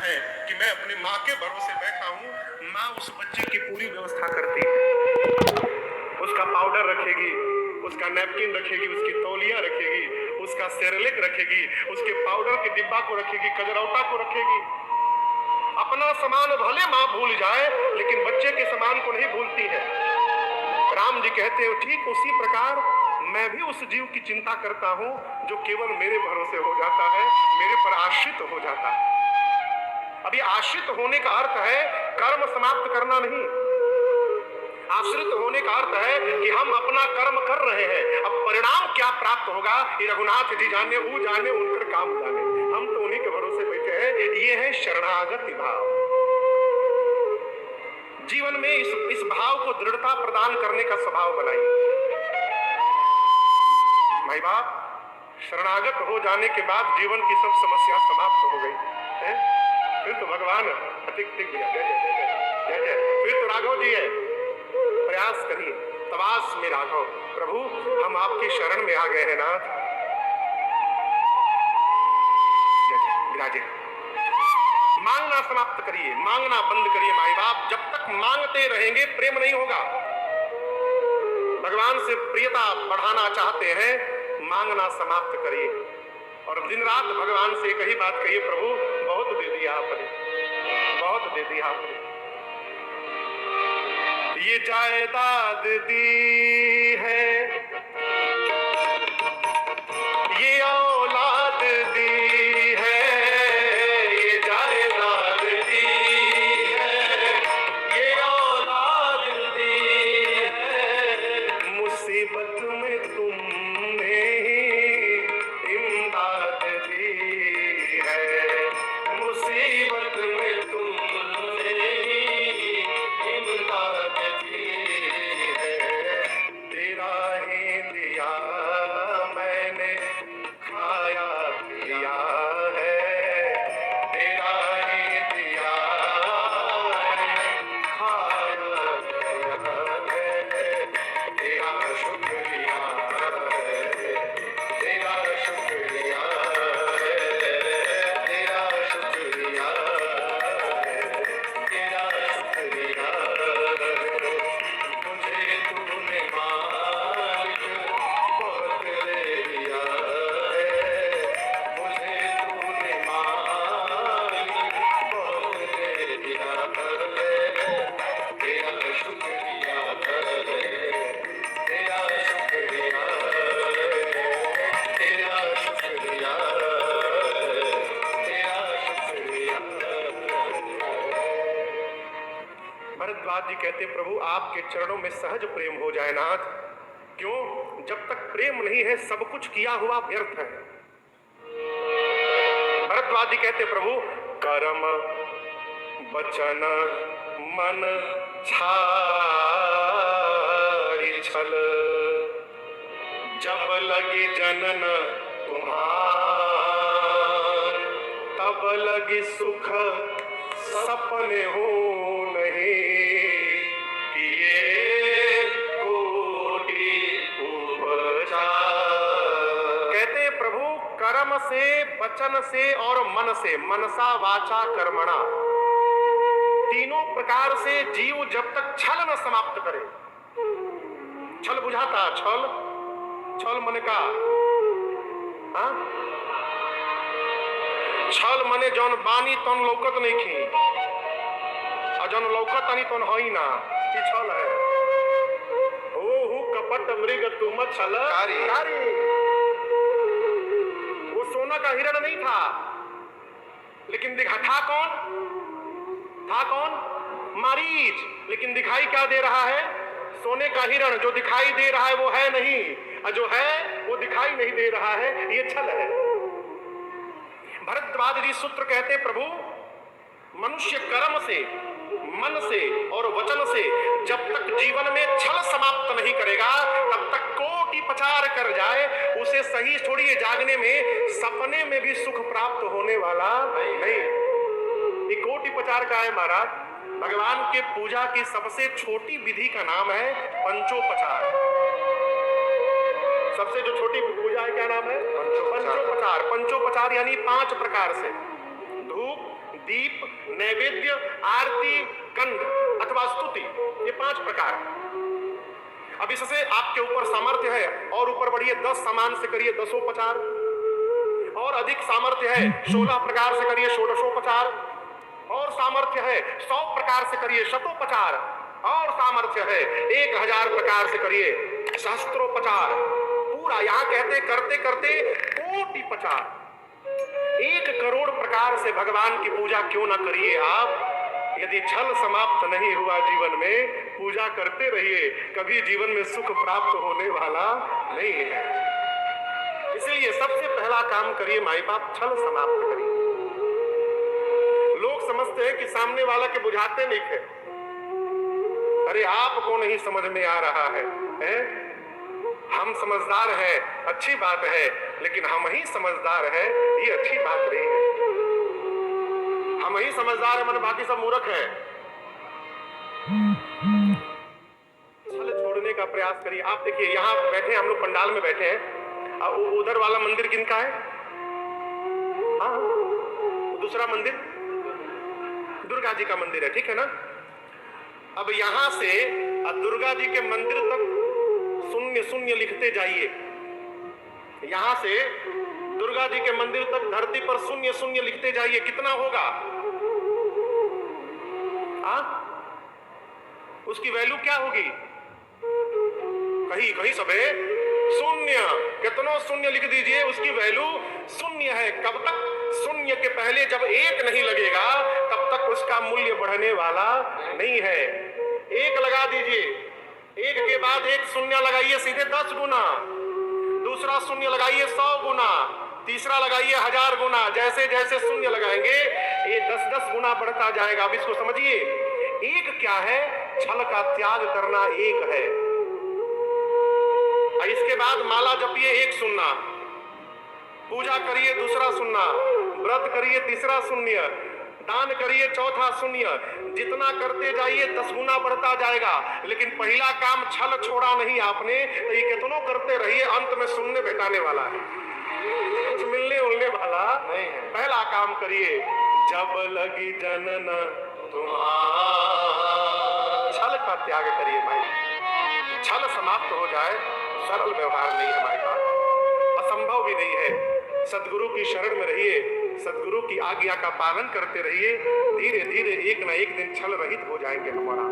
है कि मैं अपनी माँ के भरोसे बैठा हूँ, माँ उस बच्चे की पूरी व्यवस्था करती है। उसका पाउडर रखेगी, उसका नैपकिन रखेगी, उसकी तौलिया रखेगी, उसका सेरेलेक रखेगी, उसके पाउडर के डिब्बा को रखेगी, कजरौटा को रखेगी। अपना सामान भले माँ भूल जाए, लेकिन बच्चे के सामान को नहीं भूलती है। राम जी कहते हो ठीक उसी प्रकार मैं भी उस जीव की चिंता करता हूँ जो केवल मेरे भरोसे हो जाता है, मेरे पर आश्रित हो जाता है। अभी आश्रित होने का अर्थ है कर्म समाप्त करना नहीं। आश्रित होने का अर्थ है कि हम अपना कर्म कर रहे हैं, अब परिणाम क्या प्राप्त होगा ये रघुनाथ जी जाने, वो जाने, उनकर काम जाने। हम तो उन्हीं के भरोसे बैठे हैं। ये है शरणागति भाव। जीवन में इस भाव को दृढ़ता प्रदान करने का स्वभाव बनाइए। भाई बाप, शरणागत हो जाने के बाद जीवन की सब समस्या समाप्त हो गई है। फिर तो भगवान टिक टिक जय जय जय जय, फिर तो राघव जी है। प्रयास करिए, तवास में राघव, प्रभु हम आपकी शरण में आ गए हैं नाथ। जय जय विराजे। मांगना समाप्त करिए, मांगना बंद करिए। माई बाप जब तक मांगते रहेंगे प्रेम नहीं होगा। भगवान से प्रियता बढ़ाना चाहते हैं, मांगना समाप्त करिए और दिन रात भगवान से एक ही बात कहिए, प्रभु बहुत दे दिया आपने, बहुत दे दिया आपने। ये जायदाद दी है, ये औलाद दी है, ये जायदाद दी है, ये औलाद दी है। मुसीबत में तुमने ही इमदाद दी है, मुसीबत में तुमने ही इमदाद दी है। तेरा ही दिया मैंने खाया पिया है, तेरा ही दिया मैंने खाया पिया है। तेरा शुक्रिया है, तेरा शुक्रिया है, तेरा शुक्रिया है, तेरा शुक्रिया है। मुझे तूने मालिक बहुत दे दिया है, मुझे तूने मालिक बहुत दे दिया है। तेरा शुक्रिया है, तेरा शुक्रिया है, तेरा शुक्रिया है, तेरा शुक्रिया है। भरद्वाज जी कहते प्रभु आपके चरणों में सहज प्रेम हो जाए नाथ। क्यों? जब तक प्रेम नहीं है सब कुछ किया हुआ व्यर्थ है। भरद्वाज जी कहते प्रभु कर्म वचन मन छाड़ी छल, जब लगी जनन तुम्हार, तब लगी सुख सपने हो नहीं, किए कोटि उपचार। कहते प्रभु कर्म से, वचन से और मन से, मनसा वाचा कर्मणा, तीनों प्रकार से जीव जब तक छल न समाप्त करे। छल बुझाता, छल छल मन का, हाँ? छल मने जौन बानी तौन लौकत नहीं खी, और जौन लौकत नहीं तौन हई ना, कि छल है। हो कपट मृग तुम छल कारी। वो सोना का हिरण नहीं था, लेकिन दिखा था कौन? था कौन? मारीच। लेकिन दिखाई क्या दे रहा है? सोने का हिरण। जो दिखाई दे रहा है वो है नहीं, और जो है वो दिखाई नहीं दे रहा है, ये छल है। भरद्वाज जी सूत्र कहते प्रभु मनुष्य कर्म से, मन से और वचन से जब तक जीवन में छल समाप्त नहीं करेगा तब तक कोटि पचार कर जाए उसे सही छोड़िए, जागने में सपने में भी सुख प्राप्त होने वाला नहीं। ये कोटि पचार का है महाराज। भगवान के पूजा की सबसे छोटी विधि का नाम है पंचोपचार। सबसे जो छोटी पूजा है क्या नाम है? पंचोपचार। पंचोपचार यानी 5 प्रकार से धूप दीप, नैवेद्य, आरती, गंध अथवा स्तुति, ये 5 प्रकार। अब इससे आपके ऊपर सामर्थ्य है और ऊपर बढ़िए 10 सामान से करिए 10उपचार, और अधिक सामर्थ्य है 16 प्रकार से करिए षोडशोपचार, और सामर्थ्य है 100 प्रकार से करिए शतोपचार, और सामर्थ्य है 1000 प्रकार से करिए सहस्त्रोपचार। पूरा यहां कहते करते करते कोटिपचार, 1 करोड़ प्रकार से भगवान की पूजा क्यों ना करिए आप। यदि छल समाप्त नहीं हुआ जीवन में, पूजा करते रहिए, कभी जीवन में सुख प्राप्त होने वाला नहीं है। इसलिए सबसे पहला काम करिए माई बाप, छल समाप्त करिए। लोग समझते हैं कि सामने वाला के बुझाते नहीं थे। अरे आपको नहीं समझ में आ रहा है, हम समझदार हैं, अच्छी बात है, लेकिन हम ही समझदार हैं, ये अच्छी बात नहीं है। हम ही समझदार है, मन बाकी सब मूर्ख है। छल छोड़ने का प्रयास करिए। आप देखिए यहाँ बैठे, हम लोग पंडाल में बैठे हैं, और उधर वाला मंदिर किनका है? हाँ, दूसरा मंदिर दुर्गा जी का मंदिर है, ठीक है ना। अब यहां से दुर्गा जी के मंदिर तक 0 0 लिखते जाइए। यहां से दुर्गा जी के मंदिर तक धरती पर 0 0 लिखते जाइए, कितना होगा? उसकी वैल्यू क्या होगी? कहीं कहीं सबे 0, कितनों 0 लिख दीजिए, उसकी वैल्यू 0 है। कब तक? 0 के पहले जब 1 नहीं लगेगा तब तक उसका मूल्य बढ़ने वाला नहीं है। 1 लगा दीजिए, 1 के बाद 1 0 लगाइए, सीधे 10 गुना, दूसरा 0 लगाइए 100 गुना, तीसरा लगाइए 1000 गुना। जैसे जैसे 0 लगाएंगे ये 10-10 गुना बढ़ता जाएगा। अब इसको समझिए, 1 क्या है? छल का त्याग करना 1 है। इसके बाद माला जपिए 1 सुनना, पूजा करिए 2 सुनना, व्रत करिए 3 शून्य, दान करिए 4 शून्य। जितना करते जाइए 10 गुना बढ़ता जाएगा। लेकिन पहला काम छल छोड़ा नहीं आपने, तो ये कितनों करते रहिए, अंत में शून्य भेटाने वाला है, कुछ मिलने उलने वाला नहीं है। पहला काम करिए, जब लगी जनन तुम्हारा, छल का त्याग करिए भाई। छल समाप्त हो जाए, सरल व्यवहार नहीं है हमारे पास, असंभव भी नहीं है। सदगुरु की शरण में रहिए, सदगुरु की आज्ञा का पालन करते रहिए, धीरे धीरे एक न एक दिन छल रहित हो जाएंगे हमारा।